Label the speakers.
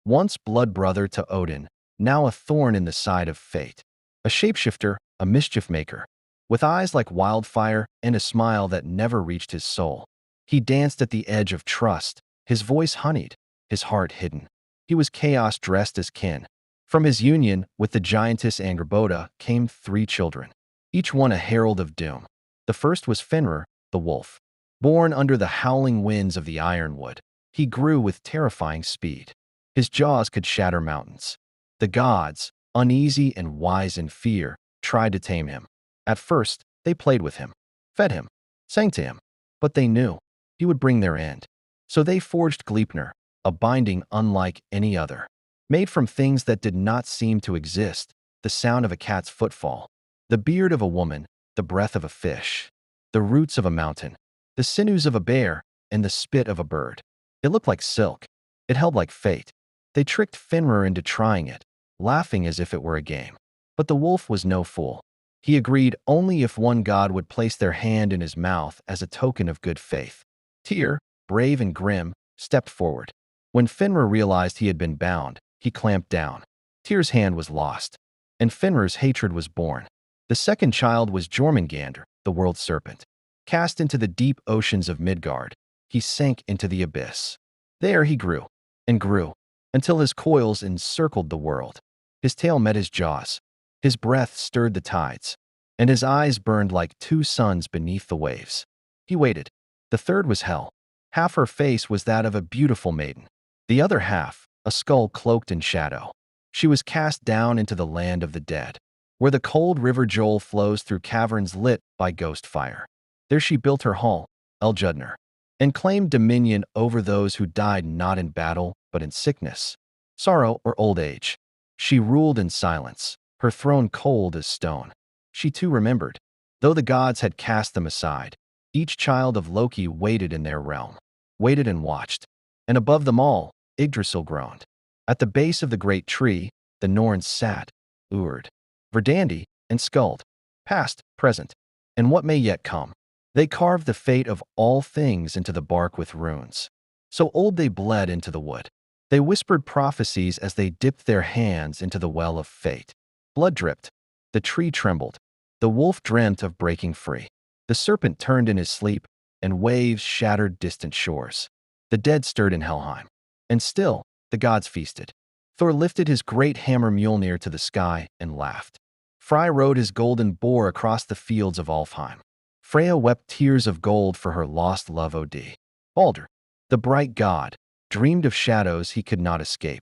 Speaker 1: once blood brother to Odin, now a thorn in the side of fate. A shapeshifter, a mischief maker, with eyes like wildfire and a smile that never reached his soul. He danced at the edge of trust, his voice honeyed, his heart hidden. He was chaos dressed as kin. From his union with the giantess Angrboda came 3 children, each one a herald of doom. The first was Fenrir, the wolf. Born under the howling winds of the ironwood, he grew with terrifying speed. His jaws could shatter mountains. The gods, uneasy and wise in fear, tried to tame him. At first, they played with him, fed him, sang to him, but they knew he would bring their end. So they forged Gleipnir, a binding unlike any other. Made from things that did not seem to exist, the sound of a cat's footfall, the beard of a woman, the breath of a fish, the roots of a mountain, the sinews of a bear, and the spit of a bird. It looked like silk. It held like fate. They tricked Fenrir into trying it, laughing as if it were a game. But the wolf was no fool. He agreed only if one god would place their hand in his mouth as a token of good faith. Tyr, brave and grim, stepped forward. When Fenrir realized he had been bound, he clamped down. Tyr's hand was lost, and Fenrir's hatred was born. The second child was Jormungandr, the world serpent. Cast into the deep oceans of Midgard, he sank into the abyss. There he grew, and grew, until his coils encircled the world. His tail met his jaws. His breath stirred the tides, and his eyes burned like 2 suns beneath the waves. He waited. The third was Hel. Half her face was that of a beautiful maiden. The other half, a skull cloaked in shadow. She was cast down into the land of the dead, where the cold river Joel flows through caverns lit by ghost fire. There she built her hall, Eljudnir, and claimed dominion over those who died not in battle, but in sickness, sorrow, or old age. She ruled in silence, her throne cold as stone. She too remembered. Though the gods had cast them aside, each child of Loki waited in their realm, waited and watched. And above them all, Yggdrasil groaned. At the base of the great tree, the Norns sat, Urd, Verdandi, and Skuld, past, present, and what may yet come. They carved the fate of all things into the bark with runes. So old they bled into the wood. They whispered prophecies as they dipped their hands into the well of fate. Blood dripped. The tree trembled. The wolf dreamt of breaking free. The serpent turned in his sleep, and waves shattered distant shores. The dead stirred in Helheim. And still, the gods feasted. Thor lifted his great hammer Mjolnir to the sky and laughed. Frey rode his golden boar across the fields of Alfheim. Freya wept tears of gold for her lost love Od. Baldur, the bright god, dreamed of shadows he could not escape.